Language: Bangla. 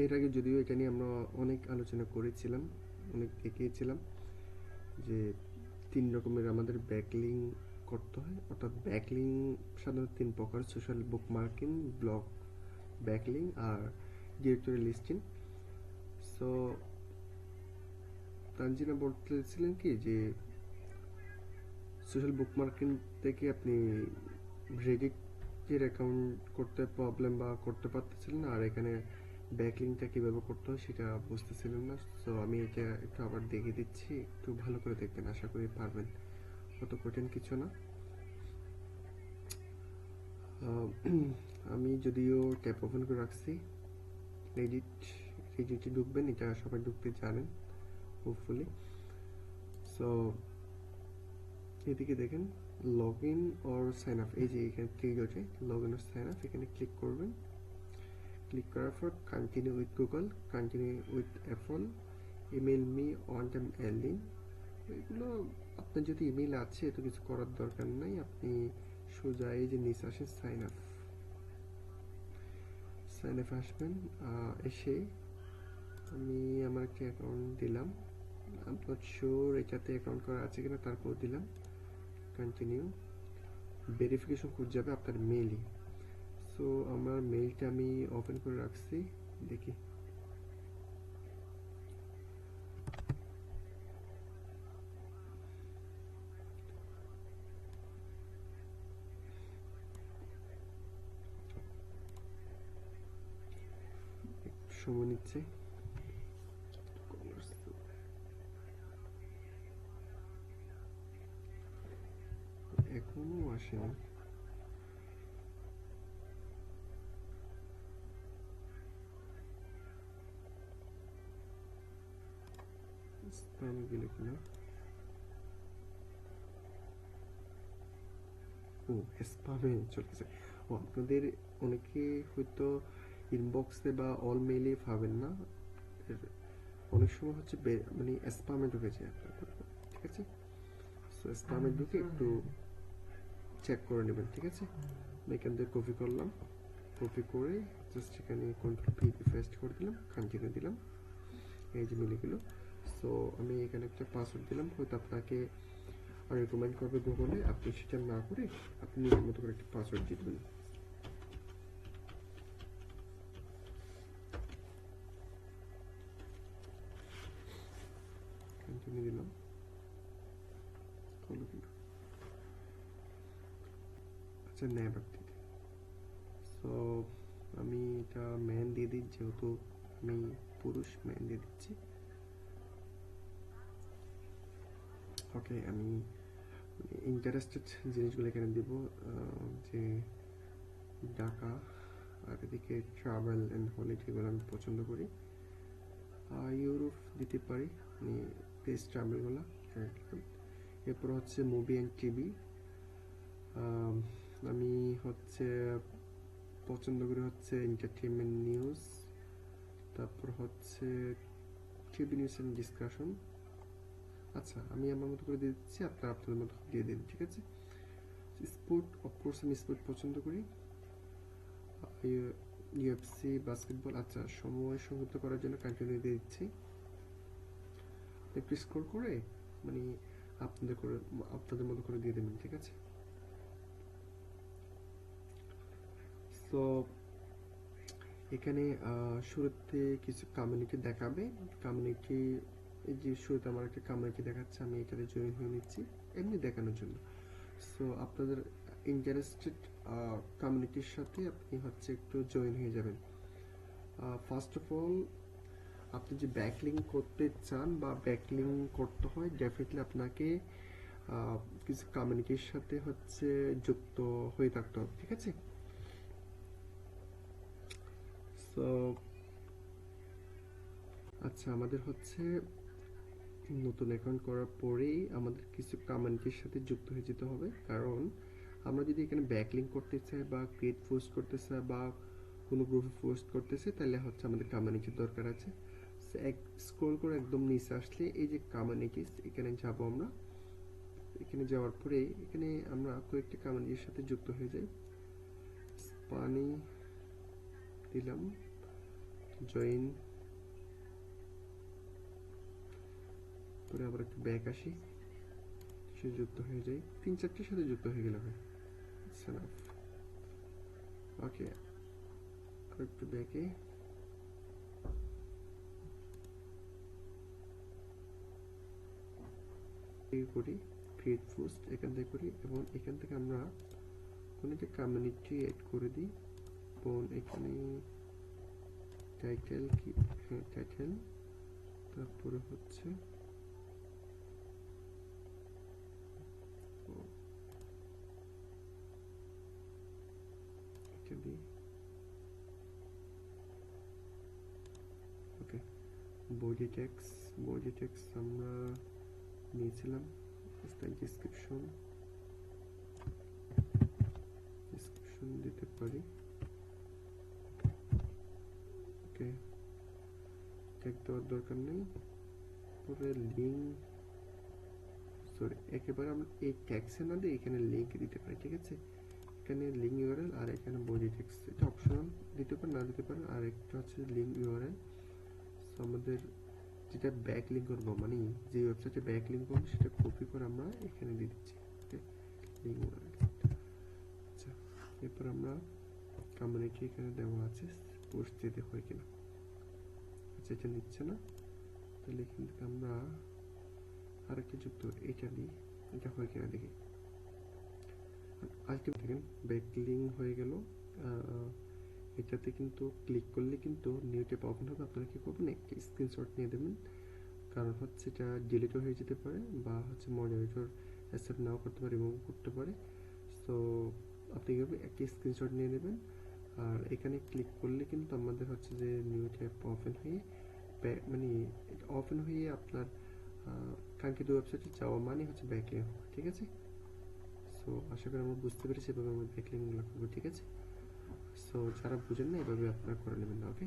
এর আগে যদিও এটা নিয়ে আমরা অনেক আলোচনা করেছিলাম, অনেক দেখিয়েছিলাম যে 3 রকমের আমাদের ব্যাকলিং করতে হয়। অর্থাৎ ব্যাকলিং সাধারণত 3 প্রকার: সোশ্যাল বুকমার্কিং, ব্লগ ব্যাকলিং আর ডিরেক্টরি লিস্টিং। সো তানজিনা বলতেছিলেন কি যে সোশ্যাল বুকমার্কিং থেকে আপনি রেডিটের অ্যাকাউন্ট করতে প্রবলেম বা করতে পারতেছিলেন না, আর এখানে ব্যাকলিংটা কীভাবে করতে হয় সেটা বুঝতেছিলেন না। সো আমি এটা একটু আবার দেখিয়ে দিচ্ছি, একটু ভালো করে দেখবেন, আশা করি পারবেন, অত কঠিন কিছু না। আমি যদিও ট্যাব ওপেন করে রাখছি, রেডিটে ঢুকবেন, এটা সবাই ঢুকতে জানেন হোপফুলি। সো এদিকে দেখেন log in or sign up, এই যে এখানে ক্লিক হচ্ছে log in or sign up, এখানে ক্লিক করবেন। ক্লিক করার পর continue with Google, continue with Apple, email me on time airline. এগুলো আপনার যদি ইমেল আছে তো কিছু করার দরকার নাই, আপনি সোজা এই যে নিচে আসেন সাইন আপ, সাইন আপ আসবেন। এসে আমি আমার একটা অ্যাকাউন্ট দিলাম, নট শিওর এটাতে অ্যাকাউন্ট করা আছে কিনা, তারপর দিলাম কন্টিনিউ। ভেরিফিকেশন কোড যাবে আপনার মেইলে। সো আমার মেইলটা আমি ওপেন করে রাখছি, দেখি। সময় নিচ্ছে, এখনো আসেনি। স্প্যামে গেলে কিনা, ও স্প্যামে চলেছে। ও আপনাদের অনেকে হয়তো ইনবক্সে বা অল মেইলে পাবেন না, অনেক সময় হচ্ছে মানে স্প্যামে ঢুকে যায় আপনার, ঠিক আছে? সো স্প্যামে ঢুকে একটু চেক করে নেবেন, ঠিক আছে? আমি এখান থেকে কপি করলাম, কপি করে জাস্ট এখানে কন্ট্রোল পি পেস্ট করে দিলাম, কন্টিনিউ দিলাম, এই যে মিলে গেল। সো আমি এখানে একটা পাসওয়ার্ড দিলাম, হয়তো আপনাকে রেকমেন্ড করবে গুগলে, আপনি সেটা না করে আপনি নিজের মতো করে একটা পাসওয়ার্ড দিয়ে দেবেন। কন্টিনিউ দিলাম, হলো কিন্তু, আচ্ছা নেভার দিতে। সো আমি এটা ম্যান দিয়ে দিই, যেহেতু আমি পুরুষ, ম্যান দিয়ে দিচ্ছি। ওকে, আমি ইন্টারেস্টেড জিনিসগুলো এখানে দিব, যে ঢাকা, আর এদিকে ট্রাভেল অ্যান্ড হলিডেগুলো আমি পছন্দ করি। ইউরোপ দিতে পারি, আমি প্লেস ট্রাভেলগুলো। এরপর হচ্ছে মুভি অ্যান্ড টিভি, আমি হচ্ছে পছন্দ করি হচ্ছে এন্টারটেনমেন্ট নিউজ, তারপর হচ্ছে টিভি নিউজ অ্যান্ড ডিসকাশন। আচ্ছা, আমি আমার মতো করে দিয়ে দিচ্ছি, আপনারা আপনাদের মতো দিয়ে দিন, ঠিক আছে? স্পোর্ট, অফকোর্স আমি স্পোর্ট পছন্দ করি, ইউএফসি, বাস্কেটবল। আচ্ছা, সময় সংযুক্ত করার জন্য কন্টিনিউ দিয়ে দিচ্ছি, একটু স্ক্রল করে মানে আপনাদের মতো করে দিয়ে দেবেন, ঠিক আছে? সো এখানে শুরুতে কিছু কমিউনিটি দেখাবে, কমিউনিটি, এই যে শুরুতে আমার একটা কমিউনিটি দেখাচ্ছে, আমি এটাতে জয়েন হয়ে নিচ্ছি এমনি দেখানোর জন্য। সো আপনাদের ইন্টারেস্টেড কমিউনিটির সাথে আপনি হচ্ছে একটু জয়েন হয়ে যাবেন। ফার্স্ট অফ অল, আপনি যে ব্যাকলিং করতে চান বা ব্যাকলিং করতে হয়, ডেফিনেটলি আপনাকে কিছু কমিউনিটির সাথে হচ্ছে যুক্ত হয়ে থাকতে হবে, ঠিক আছে? সো আচ্ছা, আমাদের হচ্ছে নতুন অ্যাকাউন্ট করার পরেই আমাদের কিছু কমিউনিটির সাথে যুক্ত হয়ে যেতে হবে, কারণ আমরা যদি এখানে ব্যাকলিঙ্ক করতে চাই বা ক্রিয়েট পোস্ট করতে চাই বা কোনো গ্রুপে পোস্ট করতে চাই, তাহলে হচ্ছে আমাদের কমিউনিটির দরকার আছে। স্ক্রল করে একদম নিচে আসলে এই যে কমিউনিটিস, এখানে যাব আমরা। এখানে যাওয়ার পরে এখানে আমরা কয়েকটি কমিউনিটির সাথে যুক্ত হয়ে যাই। পানি দিলাম, জয়েন করে আবার একটু ব্যাক আসি, সে যুক্ত হয়ে যায়, 3-4টির সাথে যুক্ত হয়ে গেলে হয়। ওকে, আর একটু ব্যাকে করি, ক্রিয়েট পোস্ট এখান থেকে করি, এবং এখান থেকে আমরা কোনো একটা কমিউনিটি এড করে দিই, এবং এখানে টাইটেল কি, হ্যাঁ টাইটেল, তারপরে হচ্ছে এটা দিই। ওকে, বডি টেক্স আমরা নিয়েছিলাম, ডিসক্রিপশন দিতে পারি। ওকে, ট্যাগ দেওয়ার দরকার নেই। পরে লিঙ্ক, সরি একেবারে আমরা এই ট্যাক্সে না দিয়ে এখানে লিঙ্ক দিতে পারি, ঠিক আছে। এখানে লিঙ্ক ইউআরএল আর এখানে বডি টেক্সট, এটা অপশনাল, দিতে পারেন না দিতে পারেন। আর একটা হচ্ছে লিঙ্ক ইউআরএল, সো আমাদের যেটা ব্যাক লিঙ্ক করবো, মানে যে ওয়েবসাইটে ব্যাক লিঙ্ক করবো সেটা কপি করে আমরা এখানে দিয়ে দিচ্ছি, লিঙ্ক ইউআরএল। আচ্ছা, এরপর আমরা কমিউনিটি এখানে দেওয়া আছে, পোস্ট দিতে হয় কিনা। আচ্ছা, এটা নিচ্ছে না, তাহলে এখান থেকে আমরা আরেকটা যুক্ত এটা দিই, এটা হয় কিনা দেখি। আলটিমেট দেখেন ব্যাকলিং হয়ে গেল। এটাতে কিন্তু ক্লিক করলে কিন্তু নিউ ট্যাব ওপেন হবে। আপনারা কি করবেন, একটা স্ক্রিনশট নিয়ে দেবেন, কারণ হচ্ছে এটা ডিলিটও হয়ে যেতে পারে, বা হচ্ছে মডারেটর অ্যাকসেপ্ট নাও করতে পারে, রিমুভ করতে পারে। সো আপনি কি করবেন, একটা স্ক্রিনশট নিয়ে নেবেন, আর এখানে ক্লিক করলে কিন্তু আমাদের হচ্ছে যে নিউ ট্যাব ওপেন হয়ে মানে ওপেন হয়ে আপনার কাঙ্ক্ষিত ওয়েবসাইটে যাওয়া মানে হচ্ছে ব্যাকলিং হওয়া, ঠিক আছে। সো আশা করি আমরা বুঝতে পেরেছি এভাবে আমরা ব্যাকলিংগুলো করবো, ঠিক আছে। সো যারা বুঝেন না এভাবে আপনারা করে নেবেন না, ওকে।